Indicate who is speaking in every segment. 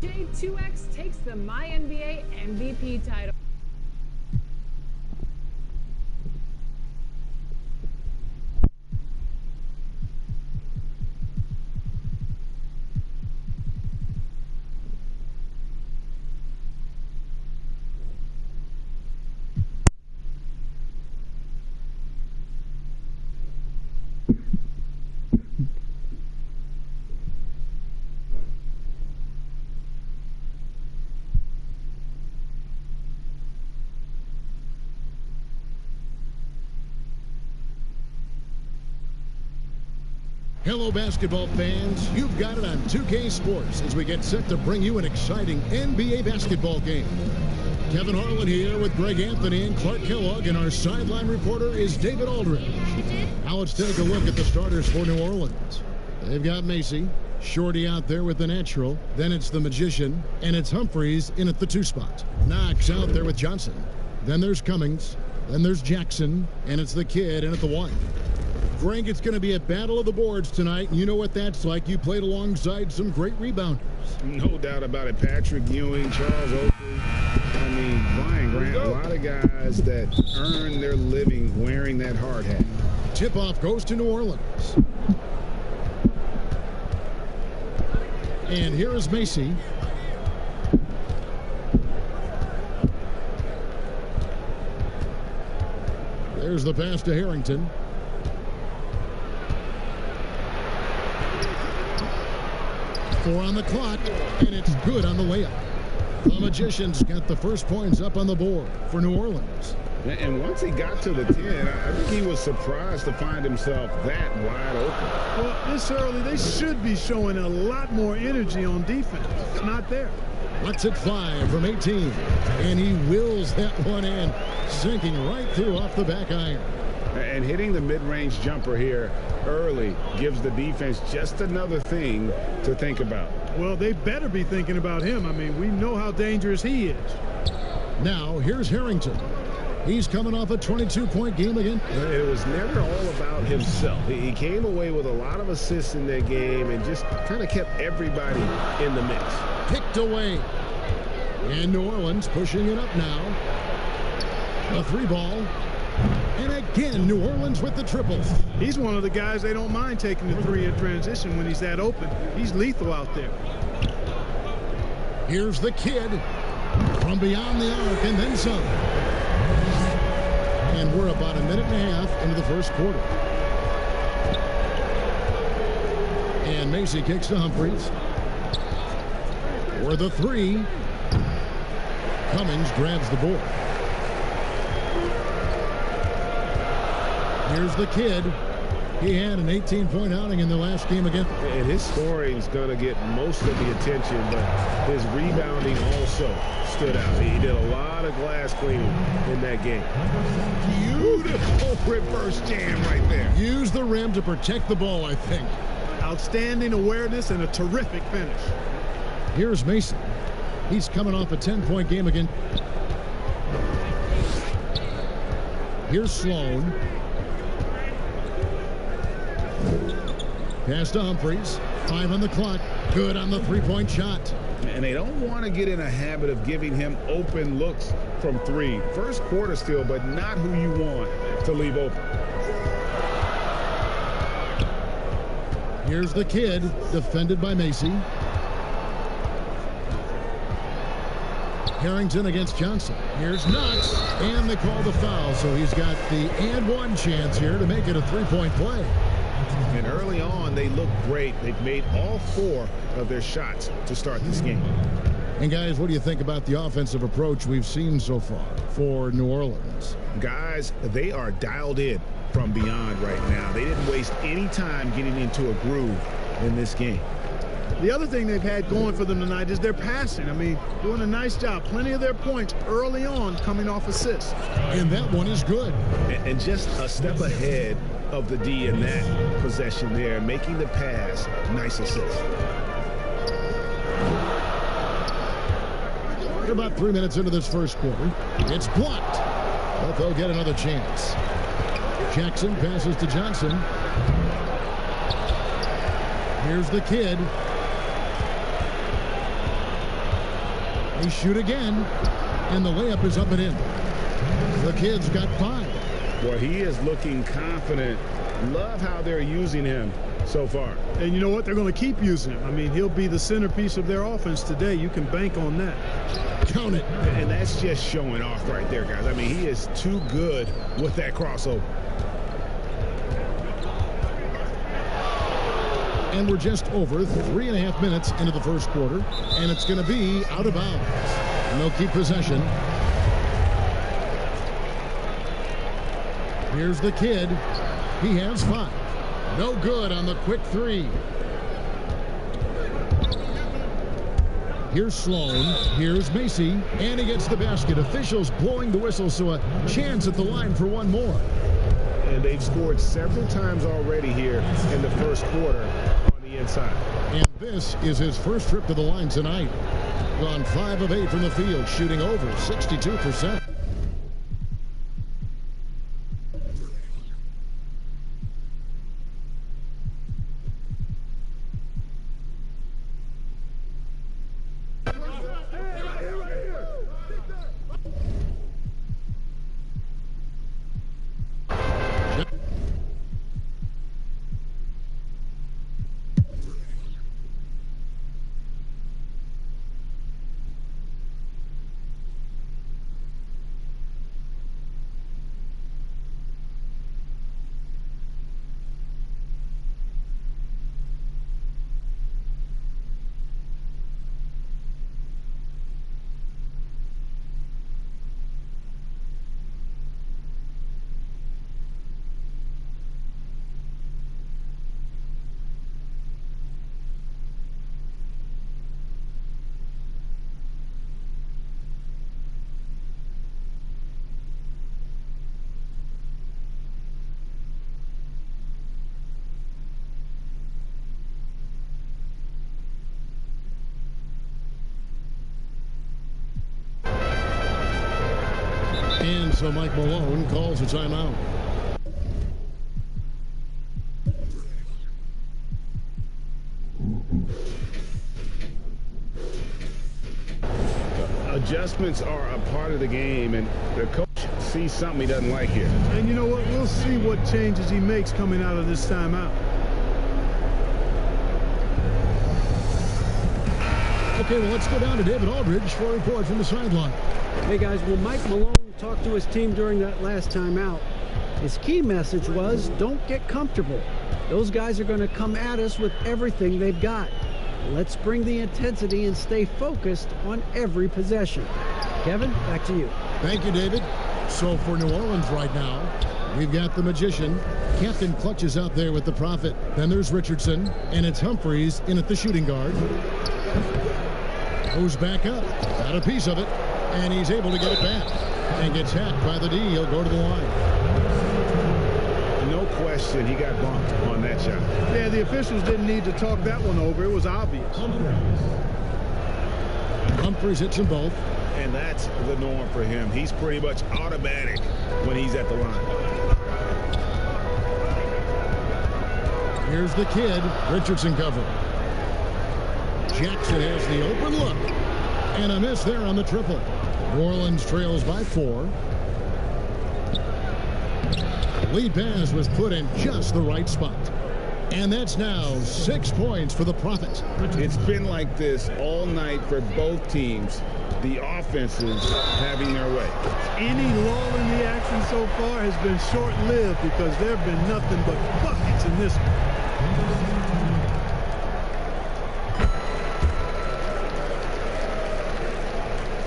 Speaker 1: today, 2X takes the My NBA MVP title.
Speaker 2: Hello, basketball fans. You've got it on 2K Sports as we get set to bring you an exciting NBA basketball game. Kevin Harlan here with Greg Anthony and Clark Kellogg, and our sideline reporter is David Aldridge. Now let's take a look at the starters for New Orleans. They've got Macy, Shorty out there with the natural. Then it's the Magician, and it's Humphries in at the 2 spot. Knox out there with Johnson. Then there's Cummings. Then there's Jackson, and it's the Kid in at the 1. Greg, it's going to be a battle of the boards tonight, and you know what that's like. You played alongside some great rebounders.
Speaker 3: No doubt about it. Patrick Ewing, Charles Oakley. I mean, Brian Grant, a lot of guys that earn their living wearing that hard hat.
Speaker 2: Tip-off goes to New Orleans. And here is Macy. There's the pass to Harrington. Four on the clock, and it's good on the layup. The Magicians got the first points up on the board for New Orleans.
Speaker 3: And once he got to the 10, I think he was surprised to find himself that wide open.
Speaker 4: Well, this early, they should be showing a lot more energy on defense. It's not there.
Speaker 2: What's at 5 from 18, and he wills that one in, sinking right through off the back iron.
Speaker 3: And hitting the mid-range jumper here early gives the defense just another thing to think about.
Speaker 4: Well, they better be thinking about him. I mean, we know how dangerous he is.
Speaker 2: Now, here's Harrington. He's coming off a 22-point game again.
Speaker 3: It was never all about himself. He came away with a lot of assists in that game and just kind of kept everybody in the mix.
Speaker 2: Picked away. And New Orleans pushing it up now. A 3-ball. And again, New Orleans with the triple.
Speaker 4: He's one of the guys they don't mind taking the 3 in transition when he's that open. He's lethal out there.
Speaker 2: Here's the Kid from beyond the arc and then some. And we're about a minute and a half into the first quarter. And Macy kicks to Humphries. For the 3. Cummings grabs the board. Here's the Kid. He had an 18-point outing in the last game again.
Speaker 3: And his scoring is going to get most of the attention, but his rebounding also stood out. He did a lot of glass cleaning in that game. Beautiful reverse jam right there.
Speaker 2: Use the rim to protect the ball, I think.
Speaker 4: Outstanding awareness and a terrific finish.
Speaker 2: Here's Mason. He's coming off a 10-point game again. Here's Sloan. Pass to Humphries. 5 on the clock. Good on the 3-point shot.
Speaker 3: And they don't want to get in a habit of giving him open looks from 3. First quarter still, but not who you want to leave open.
Speaker 2: Here's the Kid, defended by Macy. Harrington against Johnson. Here's Knox, and they call the foul, so he's got the and-one chance here to make it a 3-point play.
Speaker 3: And early on, they look great. They've made all 4 of their shots to start this game.
Speaker 2: And guys, what do you think about the offensive approach we've seen so far for New Orleans?
Speaker 3: Guys, they are dialed in from beyond right now. They didn't waste any time getting into a groove in this game.
Speaker 4: The other thing they've had going for them tonight is their passing. I mean, doing a nice job. Plenty of their points early on coming off assists.
Speaker 2: And that one is good.
Speaker 3: And just a step ahead of the D in that possession there, making the pass. Nice assist.
Speaker 2: We're about 3 minutes into this first quarter. It's blocked, but they'll get another chance. Jackson passes to Johnson. Here's the Kid. They shoot again, and the layup is up and in. The kid's got 5.
Speaker 3: Well, he is looking confident. Love how they're using him so far.
Speaker 4: And you know what? They're going to keep using him. I mean, he'll be the centerpiece of their offense today. You can bank on that.
Speaker 2: Count it.
Speaker 3: And that's just showing off right there, guys. I mean, he is too good with that crossover.
Speaker 2: And we're just over 3.5 minutes into the first quarter, and it's going to be out of bounds. And they'll keep possession. Here's the kid. He has 5. No good on the quick 3. Here's Sloan. Here's Macy. And he gets the basket. Officials blowing the whistle, so a chance at the line for one more.
Speaker 3: And they've scored several times already here in the first quarter on the inside.
Speaker 2: And this is his first trip to the line tonight. Gone 5 of 8 from the field, shooting over 62%. And so Mike Malone calls a timeout.
Speaker 3: Adjustments are a part of the game, and the coach sees something he doesn't like here.
Speaker 4: And you know what? We'll see what changes he makes coming out of this timeout.
Speaker 2: Okay, well, let's go down to David Aldridge for a report from the sideline.
Speaker 5: Hey, guys, well, Mike Malone talked to his team during that last timeout. His key message was, don't get comfortable. Those guys are going to come at us with everything they've got. Let's bring the intensity and stay focused on every possession. Kevin, back to you.
Speaker 2: Thank you, David. So for New Orleans right now, we've got the magician. Captain Clutch is out there with the prophet. Then there's Richardson, and it's Humphries in at the shooting guard. Goes back up, got a piece of it, and he's able to get it back. And gets hacked by the D. He'll go to the line.
Speaker 3: No question, he got bumped on that shot.
Speaker 4: Yeah, the officials didn't need to talk that one over. It was obvious.
Speaker 2: Humphries hits them both.
Speaker 3: And that's the norm for him. He's pretty much automatic when he's at the line.
Speaker 2: Here's the kid. Richardson cover. Jackson has the open look. And a miss there on the triple. New Orleans trails by 4. Lead pass was put in just the right spot. And that's now 6 points for the Prophet.
Speaker 3: It's been like this all night for both teams. The offenses having their way.
Speaker 4: Any lull in the action so far has been short-lived because there have been nothing but buckets in this one.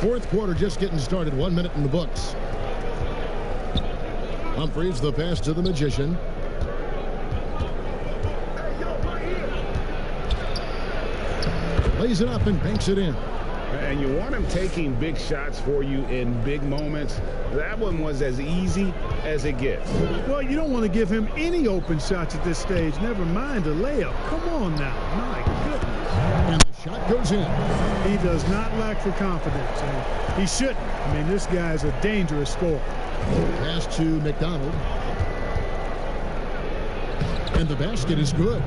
Speaker 2: Fourth quarter just getting started. 1 minute in the books. Humphries, the pass to the magician. Lays it up and banks it in.
Speaker 3: And you want him taking big shots for you in big moments. That one was as easy as it gets.
Speaker 4: Well, you don't want to give him any open shots at this stage. Never mind a layup. Come on now. My goodness.
Speaker 2: And the shot goes in.
Speaker 4: He does not lack for confidence. And he shouldn't. I mean, this guy is a dangerous scorer.
Speaker 2: Pass to McDonald. And the basket is good.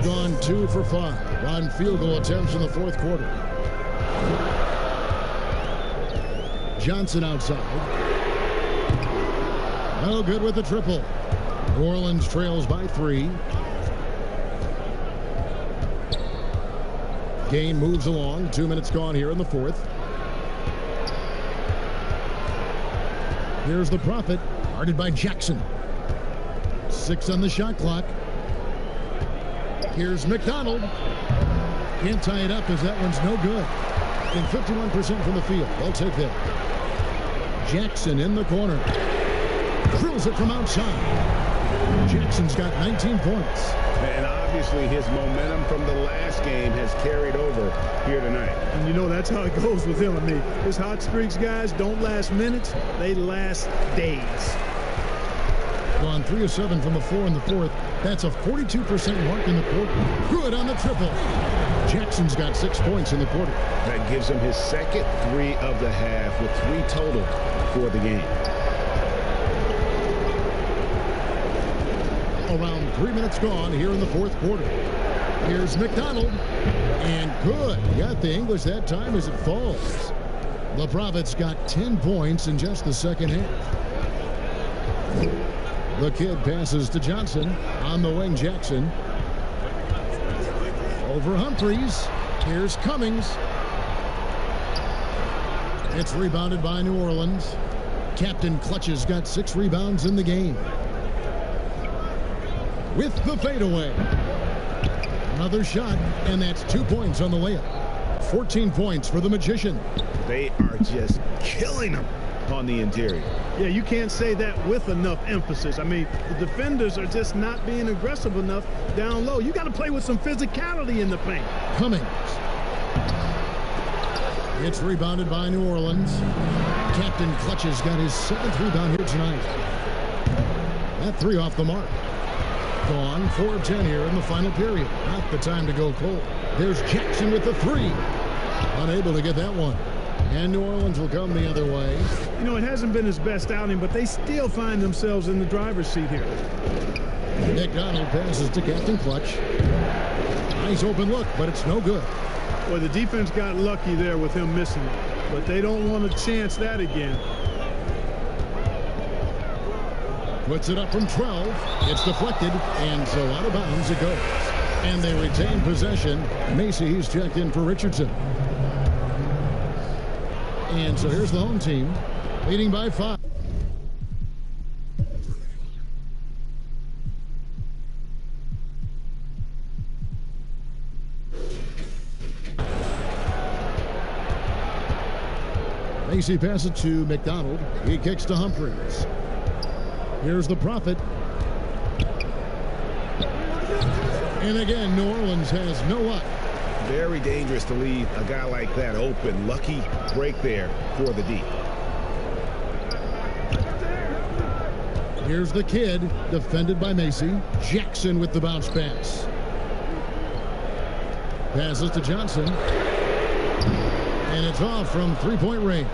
Speaker 2: Gone 2 for 5 on field goal attempts in the fourth quarter. Johnson outside. No good with the triple. New Orleans trails by 3. Game moves along. 2 minutes gone here in the fourth. Here's the Prophet, guarded by Jackson. 6 on the shot clock. Here's McDonald. Can't tie it up as that one's no good. And 51% from the field. They'll take that. Jackson in the corner. Drills it from outside. Jackson's got 19 points.
Speaker 3: And obviously his momentum from the last game has carried over here tonight.
Speaker 4: And you know that's how it goes with him. I mean, his hot streaks, guys, don't last minutes. They last days.
Speaker 2: Gone 3 of 7 from the floor in the fourth. That's a 42% mark in the quarter. Good on the triple. Jackson's got 6 points in the quarter.
Speaker 3: That gives him his second 3 of the half with 3 total for the game.
Speaker 2: Around 3 minutes gone here in the fourth quarter. Here's McDonald. And good. Got the English that time as it falls. The Prophet's got 10 points in just the second half. The kid passes to Johnson. On the wing, Jackson. Over Humphreys. Here's Cummings. It's rebounded by New Orleans. Captain Clutch's got 6 rebounds in the game. With the fadeaway. Another shot, and that's 2 points on the layup. 14 points for the Magician.
Speaker 3: They are just killing them on the interior.
Speaker 4: Yeah, you can't say that with enough emphasis. I mean, the defenders are just not being aggressive enough down low. You got to play with some physicality in the paint.
Speaker 2: Cummings. It's rebounded by New Orleans. Captain Clutch has got his 7th rebound here tonight. That 3 off the mark. Gone 4 of 10 here in the final period. Not the time to go cold. There's Jackson with the 3. Unable to get that one. And New Orleans will come the other way.
Speaker 4: You know, it hasn't been his best outing, but they still find themselves in the driver's seat here.
Speaker 2: McDonald passes to Captain Clutch. Nice open look, but it's no good.
Speaker 4: Well, the defense got lucky there with him missing it, but they don't want to chance that again.
Speaker 2: Puts it up from 12. It's deflected, and so out of bounds it goes. And they retain possession. Macy's checked in for Richardson. And so here's the home team, leading by 5. Macy passes to McDonald. He kicks to Humphreys. Here's the Prophet. And again, New Orleans has no luck.
Speaker 3: Very dangerous to leave a guy like that open. Lucky break there for the D.
Speaker 2: Here's the kid, defended by Macy. Jackson with the bounce pass. Passes to Johnson. And it's off from 3-point range.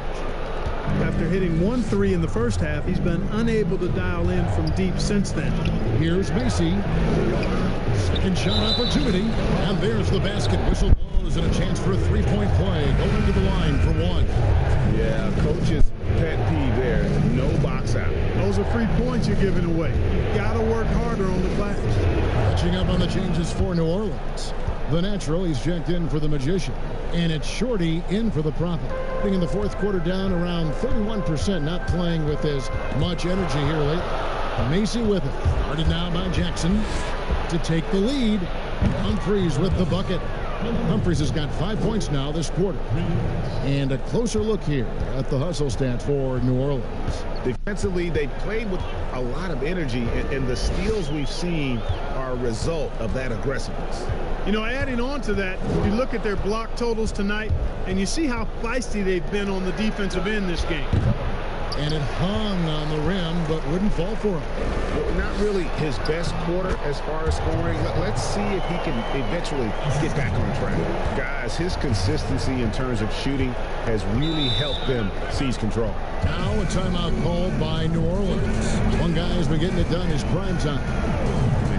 Speaker 4: After hitting 1 3 in the first half, he's been unable to dial in from deep since then.
Speaker 2: Here's Macy. Second shot opportunity. And there's the basket. Whistle blows and a chance for a 3-point play. Going to the line for 1.
Speaker 3: Yeah, coach's pet peeve there. No box out.
Speaker 4: Those are free points you're giving away. You got to work harder on the glass.
Speaker 2: Catching up on the changes for New Orleans. The natural, he's checked in for the Magician. And it's Shorty in for the Prophet. In the fourth quarter down around 31%, not playing with as much energy here lately. Macy with it. Guarded now by Jackson to take the lead. Humphreys with the bucket. Humphreys has got 5 points now this quarter. And a closer look here at the hustle stats for New Orleans.
Speaker 3: Defensively, they played with a lot of energy, and the steals we've seen are a result of that aggressiveness.
Speaker 4: You know, adding on to that, you look at their block totals tonight, and you see how feisty they've been on the defensive end this game.
Speaker 2: And it hung on the rim, but wouldn't fall for him.
Speaker 3: Well, not really his best quarter as far as scoring. Let's see if he can eventually get back on track. Guys, his consistency in terms of shooting has really helped them seize control.
Speaker 2: Now a timeout called by New Orleans. One guy has been getting it done his prime time.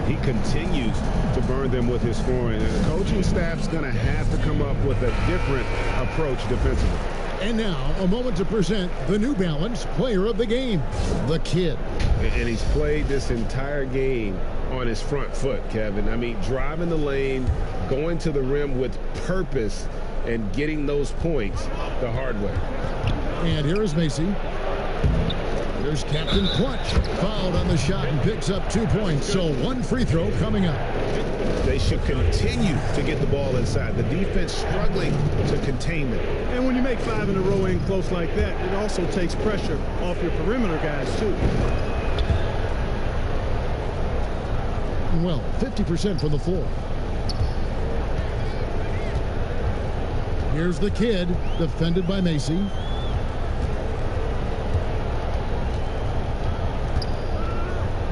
Speaker 3: He continues to burn them with his scoring. And the coaching staff's going to have to come up with a different approach defensively.
Speaker 2: And now, a moment to present the New Balance Player of the Game, the Kid.
Speaker 3: And he's played this entire game on his front foot, Kevin. I mean, driving the lane, going to the rim with purpose, and getting those points the hard way.
Speaker 2: And here is Macy. Here's Captain Clutch. Fouled on the shot and picks up 2 points. So 1 free throw coming up.
Speaker 3: They should continue to get the ball inside. The defense struggling to contain them.
Speaker 4: And when you make 5 in a row in close like that, it also takes pressure off your perimeter guys, too.
Speaker 2: Well, 50% from the floor. Here's the Kid, defended by Macy.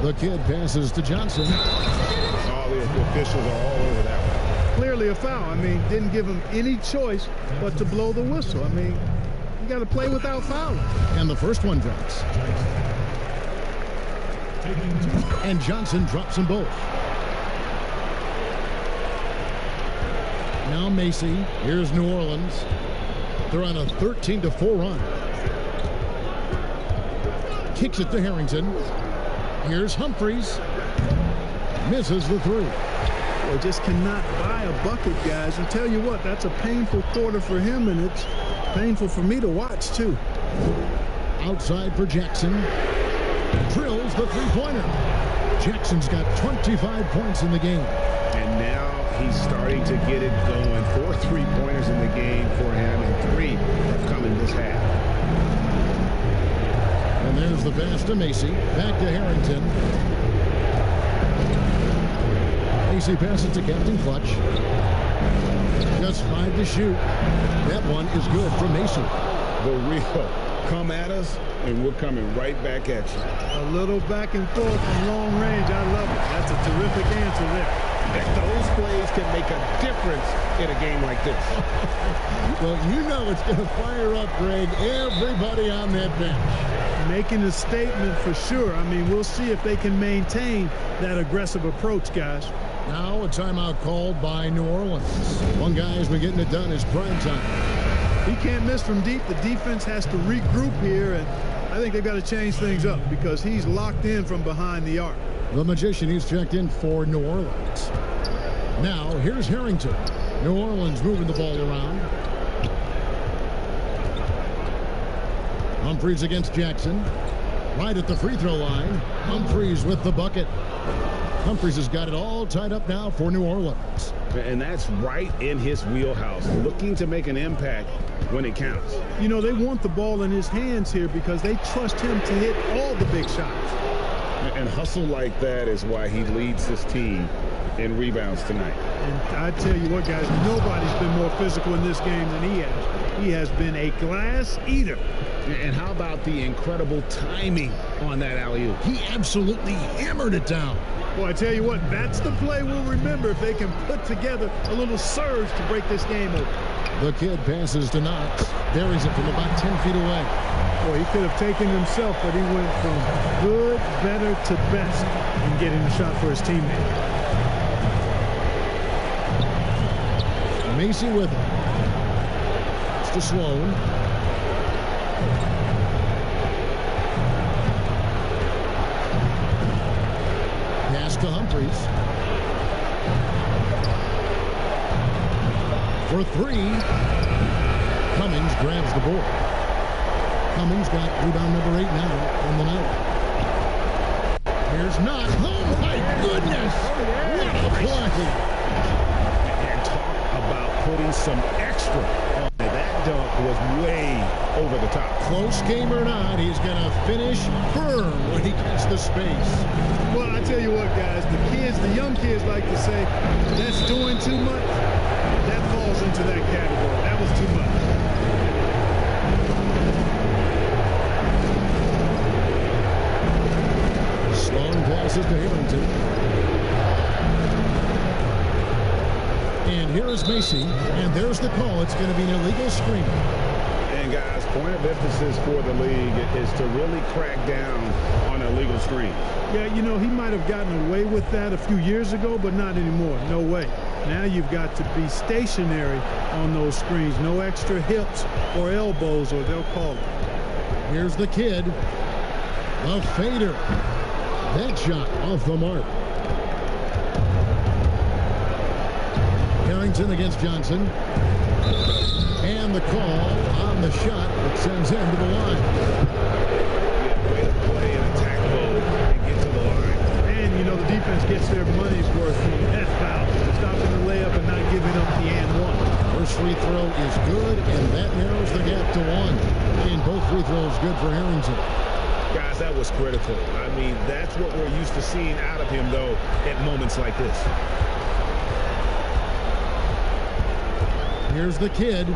Speaker 2: The Kid passes to Johnson.
Speaker 3: All the officials are all over that one.
Speaker 4: Clearly a foul. I mean, didn't give him any choice but to blow the whistle. I mean, you got to play without fouling.
Speaker 2: And the first one drops. And Johnson drops them both. Now Macy. Here's New Orleans. They're on a 13-4 run. Kicks it to Harrington. Here's Humphries. Misses the 3.
Speaker 4: Well, just cannot buy a bucket, guys. And tell you what, that's a painful quarter for him, and it's painful for me to watch, too.
Speaker 2: Outside for Jackson. Drills the 3-pointer. Jackson's got 25 points in the game.
Speaker 3: And now he's starting to get it going. 4 3-pointers in the game for him, and 3 have come in this half.
Speaker 2: And there's the pass to Macy. Back to Harrington. Macy passes to Captain Clutch. Just 5 to shoot. That one is good from Macy.
Speaker 3: The real come at us, and we're coming right back at you.
Speaker 4: A little back and forth from long range. I love it. That's a terrific answer there.
Speaker 3: And those plays can make a difference in a game like this.
Speaker 2: Well, you know it's going to fire up, Greg, everybody on that bench.
Speaker 4: Making a statement for sure. I mean, we'll see if they can maintain that aggressive approach, guys.
Speaker 2: Now a timeout called by New Orleans. One guy has been getting it done is prime time.
Speaker 4: He can't miss from deep. The defense has to regroup here, and I think they've got to change things up because he's locked in from behind the arc.
Speaker 2: The Magician, he's checked in for New Orleans. Now, here's Harrington. New Orleans moving the ball around. Humphries against Jackson. Right at the free throw line. Humphries with the bucket. Humphries has got it all tied up now for New Orleans.
Speaker 3: And that's right in his wheelhouse, looking to make an impact when it counts.
Speaker 4: You know, they want the ball in his hands here because they trust him to hit all the big shots.
Speaker 3: And hustle like that is why he leads this team in rebounds tonight.
Speaker 4: And I tell you what, guys, nobody's been more physical in this game than he has. He has been a glass eater.
Speaker 3: And how about the incredible timing on that alley-oop?
Speaker 2: He absolutely hammered it down.
Speaker 4: Boy, I tell you what, that's the play we'll remember if they can put together a little surge to break this game open.
Speaker 2: The Kid passes to Knox. Buries it from about 10 feet away.
Speaker 4: Boy, he could have taken himself, but he went from good, better to best in getting a shot for his teammate.
Speaker 2: Macy with it. It's to Sloan. Pass to Humphries. For 3. Cummings grabs the board. Cummings got rebound number 8 now on the night. Here's Knox. Oh, my goodness. What a play.
Speaker 3: And talk about putting some extra on it. That dunk was way over the top.
Speaker 2: Close game or not, he's going to finish firm when he gets the space.
Speaker 4: Well, I tell you what, guys, the young kids like to say, that's doing too much. That falls into that category. That was too much.
Speaker 2: Sloan passes to Harrington. And here is Macy. And there's the call. It's going to be an illegal screen.
Speaker 3: And guys, point of emphasis for the league is to really crack down on illegal screens.
Speaker 4: Yeah, you know, he might have gotten away with that a few years ago, but not anymore. No way. Now you've got to be stationary on those screens. No extra hips or elbows, or they'll call it.
Speaker 2: Here's the kid. A fader. That shot off the mark. Harrington against Johnson. And the call on the shot that sends him to the line.
Speaker 3: Way to play in attack mode and get to the line.
Speaker 4: And, you know, the defense gets their money's worth from that foul. Stopping the layup and not giving up the and one.
Speaker 2: First free throw is good, and that narrows the gap to 1. And both free throws good for Harrington.
Speaker 3: Guys, that was critical. I mean, that's what we're used to seeing out of him, though, at moments like this.
Speaker 2: Here's the kid.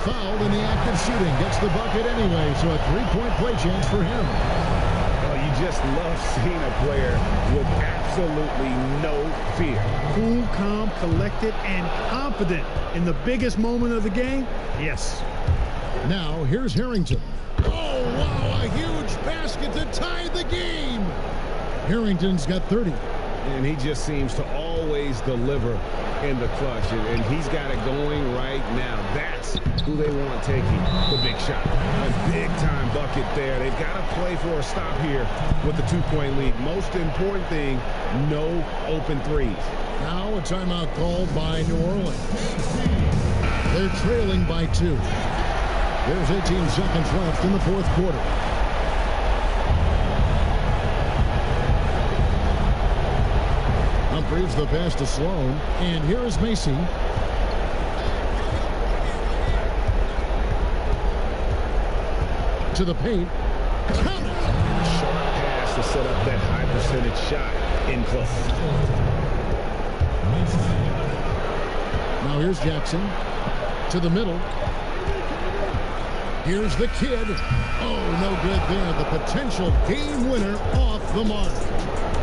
Speaker 2: Fouled in the act of shooting. Gets the bucket anyway, so a three-point play chance for him.
Speaker 3: Oh, you just love seeing a player with absolutely no fear.
Speaker 4: Cool, calm, collected, and confident in the biggest moment of the game. Yes.
Speaker 2: Now, here's Harrington. Oh, wow, a huge basket to tie the game. Harrington's got 30.
Speaker 3: And he just seems to always deliver in the clutch. And he's got it going right now. That's who they want taking the big shot. A big-time bucket there. They've got to play for a stop here with the 2-point lead. Most important thing, no open threes.
Speaker 2: Now a timeout called by New Orleans. They're trailing by 2. There's 18 seconds left in the fourth quarter. Humphries the pass to Sloan, and here is Macy. To the paint. Count it!
Speaker 3: Short pass to set up that high percentage shot in close.
Speaker 2: Now here's Jackson. To the middle. Here's the kid. Oh, no good there. The potential game winner off the mark.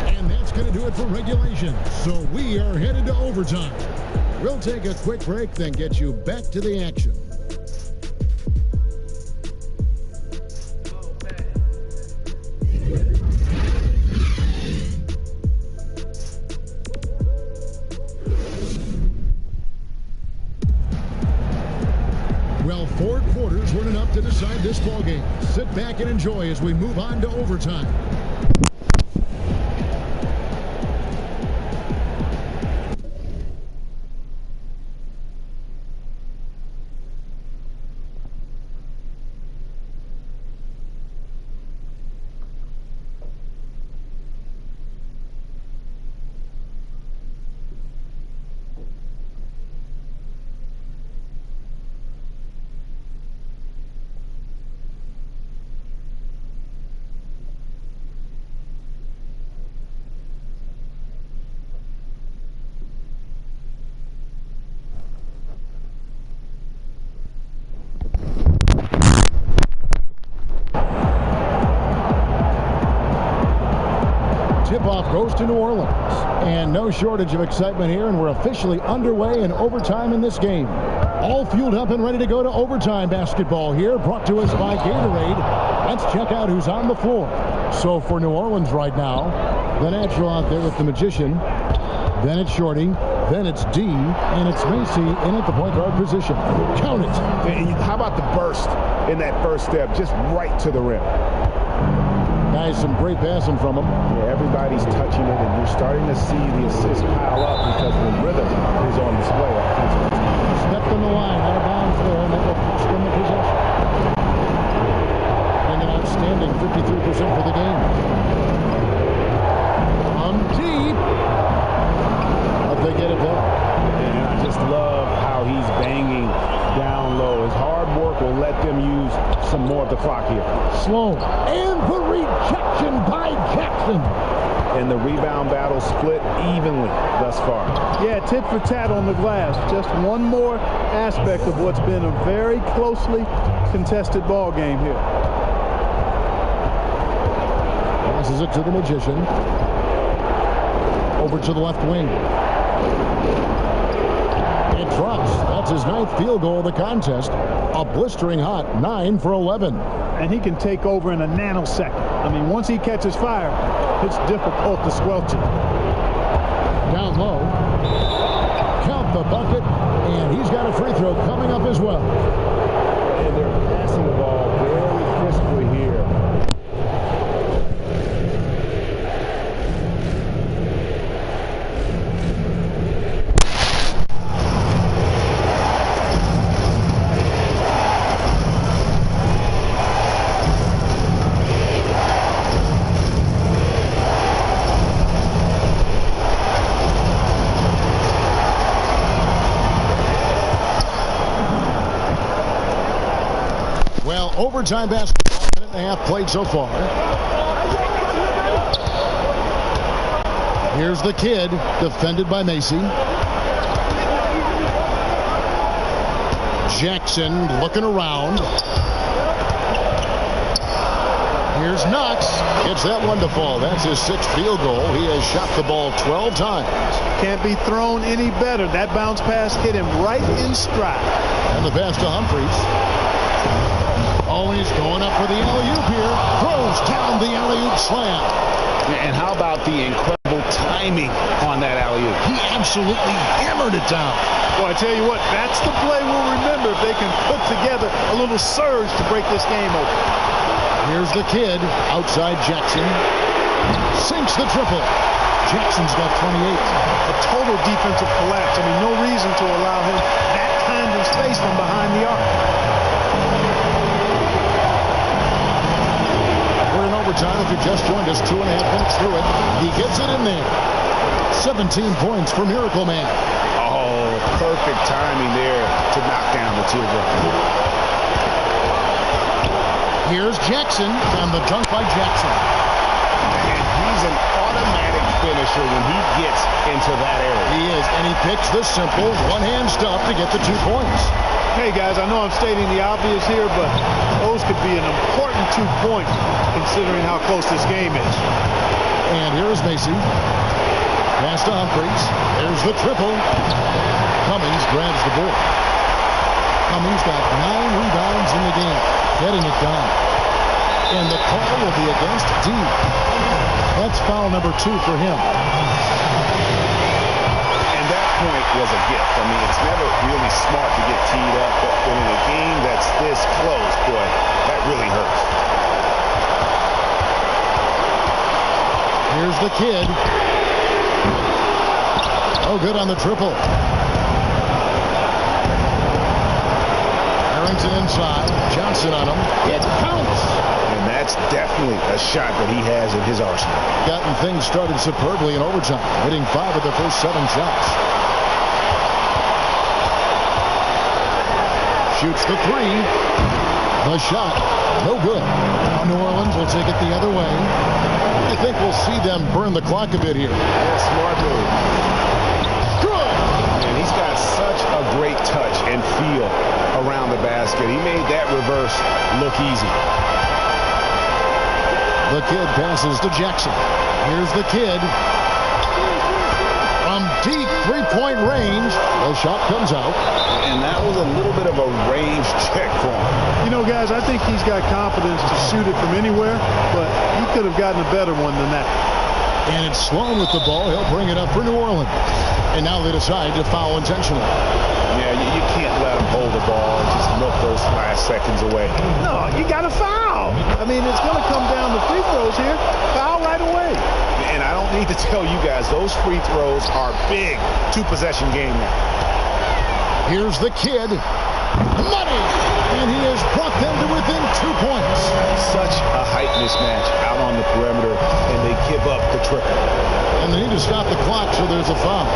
Speaker 2: And that's going to do it for regulation. So we are headed to overtime. We'll take a quick break, then get you back to the action. Well, 4 quarters weren't enough to decide this ballgame. Sit back and enjoy as we move on to overtime. Tip-off goes to New Orleans. And no shortage of excitement here, and we're officially underway in overtime in this game. All fueled up and ready to go to overtime basketball here, brought to us by Gatorade. Let's check out who's on the floor. So for New Orleans right now, the natural out there with the magician. Then it's Shorty. Then it's D. And it's Macy in at the point guard position. Count it.
Speaker 3: How about the burst in that first step, just right to the rim?
Speaker 2: Guys, some great passing from him.
Speaker 3: Yeah, everybody's touching it, and you're starting to see the assists pile up because the rhythm is on display.
Speaker 2: Stepped on the line, out of bounds there, and that will cost them the possession. And an outstanding 53% for the game. Deep. But they get it back.
Speaker 3: And I just love how he's banging down low. His hard work will let them use some more of the clock here.
Speaker 2: Sloan. And the rejection by Jackson.
Speaker 3: And the rebound battle split evenly thus far.
Speaker 4: Yeah, tit for tat on the glass. Just one more aspect of what's been a very closely contested ball game here.
Speaker 2: Passes it to the magician. Over to the left wing. It drops. That's his 9th field goal of the contest. A blistering hot 9 for 11.
Speaker 4: And he can take over in a nanosecond. I mean, once he catches fire, it's difficult to squelch it.
Speaker 2: Down low. Count the bucket, and he's got a free throw coming up as well.
Speaker 3: And they're passing the ball very crisply here.
Speaker 2: Well, overtime basketball, minute and a half played so far. Here's the kid, defended by Macy. Jackson looking around. Here's Knox. Gets that one to fall. That's his 6th field goal. He has shot the ball 12 times.
Speaker 4: Can't be thrown any better. That bounce pass hit him right in stride.
Speaker 2: And the pass to Humphries. Always going up for the alley-oop here. Throws down the alley-oop slam.
Speaker 3: And how about the incredible timing on that alley-oop?
Speaker 2: He absolutely hammered it down.
Speaker 4: Well, I tell you what, that's the play we'll remember if they can put together a little surge to break this game open.
Speaker 2: Here's the kid outside Jackson. Sinks the triple. Jackson's got 28.
Speaker 4: A total defensive collapse. I mean, no reason to allow him that kind of space from behind the arc.
Speaker 2: We're in overtime. If you just joined us, 2.5 minutes through it. He gets it in there. 17 points for Miracle Man.
Speaker 3: Oh, perfect timing there to knock down the teardrop.
Speaker 2: Here's Jackson, and the dunk by Jackson.
Speaker 3: And he's an automatic finisher when he gets into that area.
Speaker 2: He is, and he picks the simple one-hand stuff to get the 2 points.
Speaker 4: Hey, guys, I know I'm stating the obvious here, but those could be an important 2 points considering how close this game is.
Speaker 2: And here is Macy. Pass to Humphries. There's the triple. Cummings grabs the board. Cummings got 9 rebounds in the game, getting it done. And the call will be against D. That's foul number 2 for him.
Speaker 3: And that point was a gift. I mean, it's never really smart to get teed up, but in a game that's this close, boy, that really hurts.
Speaker 2: Here's the kid. Oh, good on the triple. Harrington inside. Johnson on him. It counts.
Speaker 3: And that's definitely a shot that he has in his arsenal.
Speaker 2: Gotten things started superbly in overtime, hitting 5 of the first 7 shots. Shoots the 3. The shot, no good. Now New Orleans will take it the other way. I think we'll see them burn the clock a bit here.
Speaker 3: Smart move.
Speaker 2: Good.
Speaker 3: And he's got such a great touch and feel around the basket. He made that reverse look easy.
Speaker 2: The kid passes to Jackson. Here's the kid. From deep three-point range, the shot comes out.
Speaker 3: And that was a little bit of a range check for him.
Speaker 4: You know, guys, I think he's got confidence to shoot it from anywhere, but he could have gotten a better one than that.
Speaker 2: And it's Sloan with the ball. He'll bring it up for New Orleans. And now they decide to foul intentionally.
Speaker 3: Yeah, you can't let him hold the ball and just milk those last seconds away.
Speaker 4: No, you got to foul. I mean, it's going to come down to free throws here. Foul right away.
Speaker 3: And I don't need to tell you guys, those free throws are big 2-possession game now.
Speaker 2: Here's the kid. Money! And he has brought them to within 2 points.
Speaker 3: Such a height mismatch out on the perimeter, and they give up the triple.
Speaker 2: And they need to stop the clock, so there's a foul.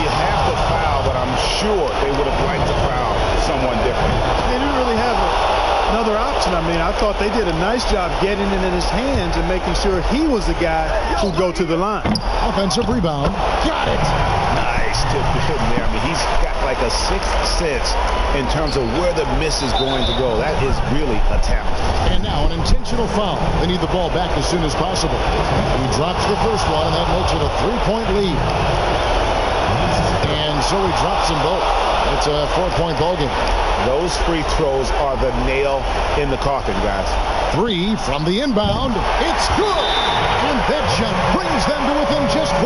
Speaker 3: You have to foul, but I'm sure they would have liked to foul someone different.
Speaker 4: They didn't really have another option. I mean, I thought they did a nice job getting it in his hands and making sure he was the guy who'd go to the line.
Speaker 2: Offensive rebound. Got it.
Speaker 3: Nice tip in there. I mean, he's got like a 6th sense in terms of where the miss is going to go. That is really a talent.
Speaker 2: And now an intentional foul. They need the ball back as soon as possible. He drops the first one, and that makes it a 3-point lead. And so he drops them both. It's a 4-point ball game.
Speaker 3: Those free throws are the nail in the coffin, guys.
Speaker 2: 3 from the inbound. It's good. And that shot brings them to within just 1.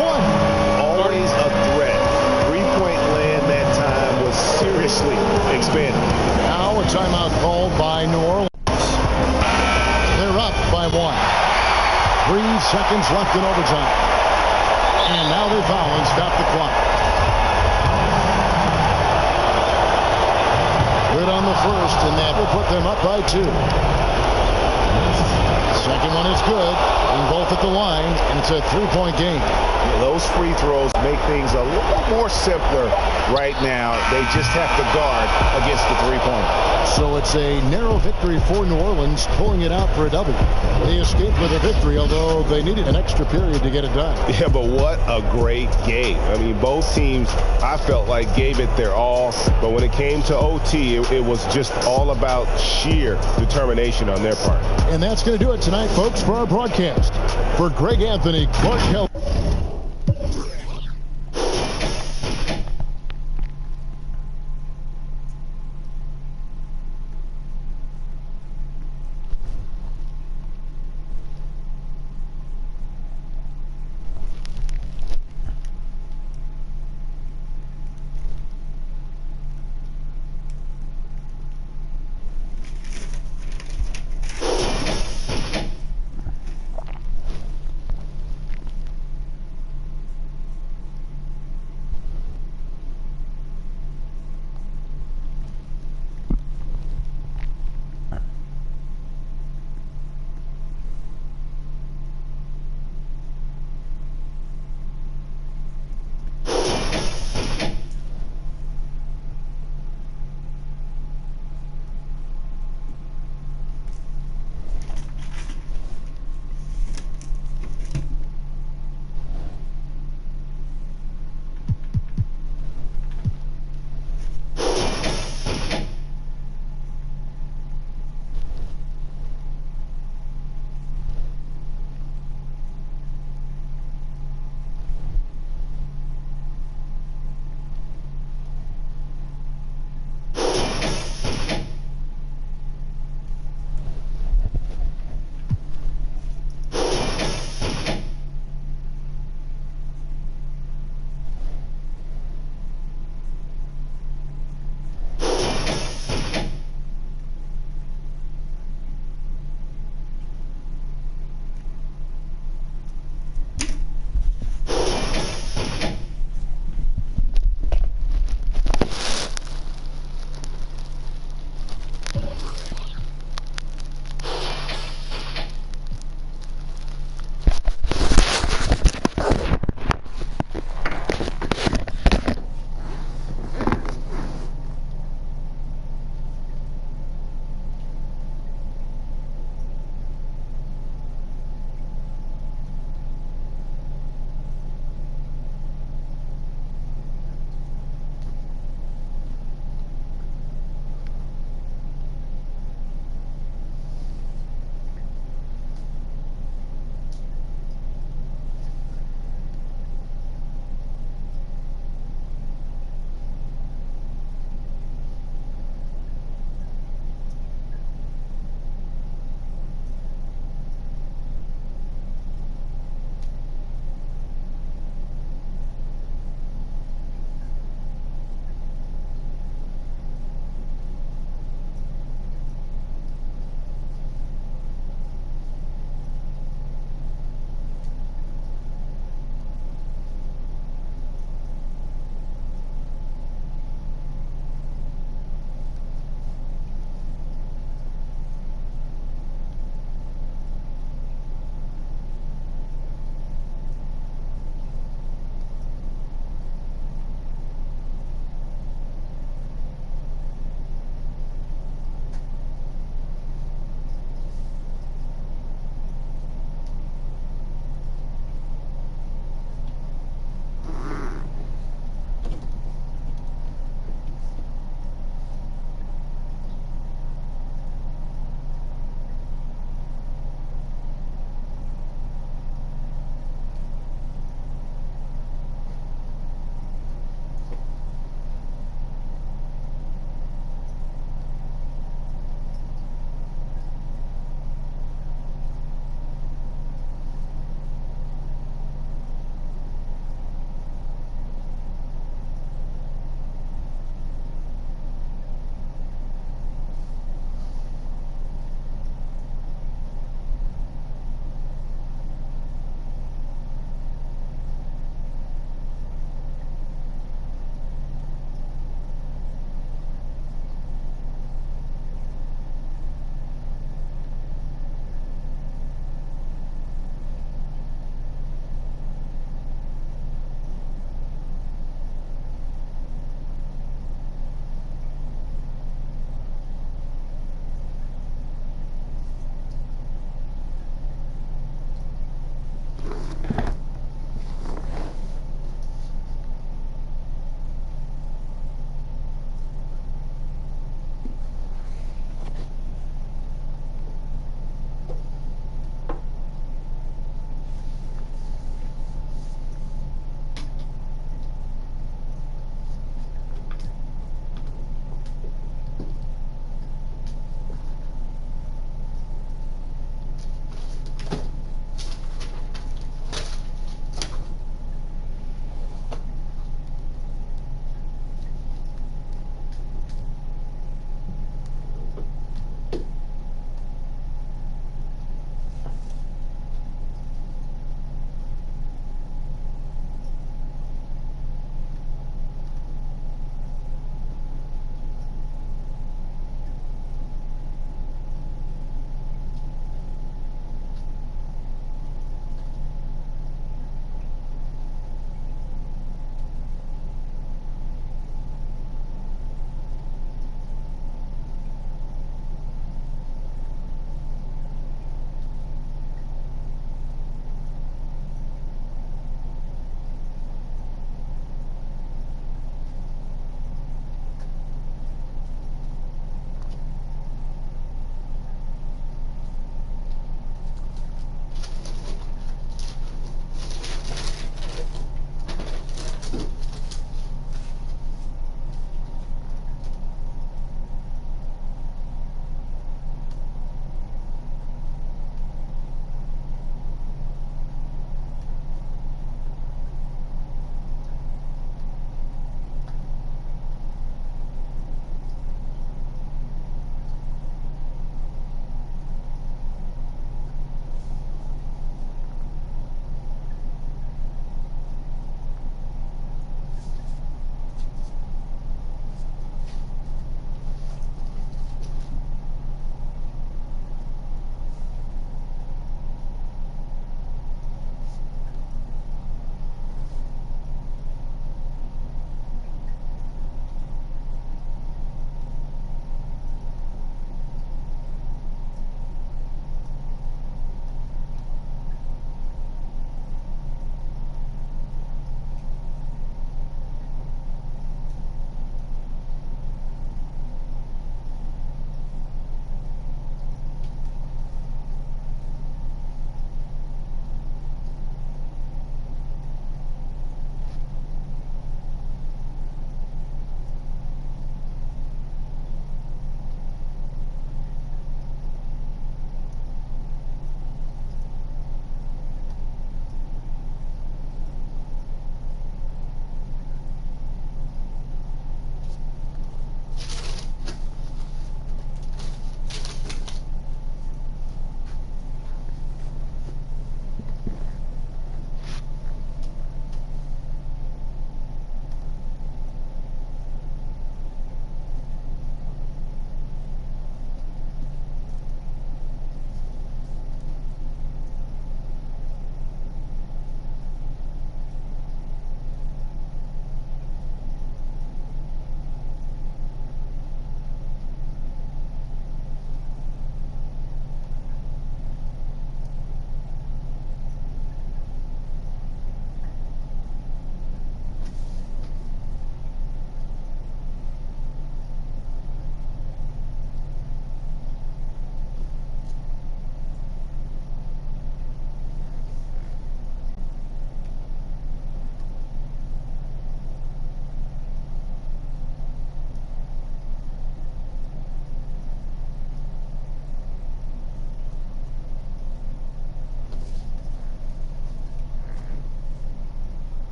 Speaker 3: Always a threat. 3-point land that time was seriously expanded.
Speaker 2: Now a timeout called by New Orleans. They're up by 1. 3 seconds left in overtime. And now they foul and stop the clock. Good on the first, and that will put them up by 2. Second one is good, and both at the line, and it's a 3-point game.
Speaker 3: Those free throws make things a little more simpler right now. They just have to guard against the 3-pointer.
Speaker 2: So it's a narrow victory for New Orleans, pulling it out for a double. They escaped with a victory, although they needed an extra period to get it done.
Speaker 3: Yeah, but what a great game. I mean, both teams, I felt like, gave it their all. But when it came to OT, it was just all about sheer determination on their part.
Speaker 2: And that's going to do it tonight, folks, for our broadcast. For Greg Anthony, Clark Hill.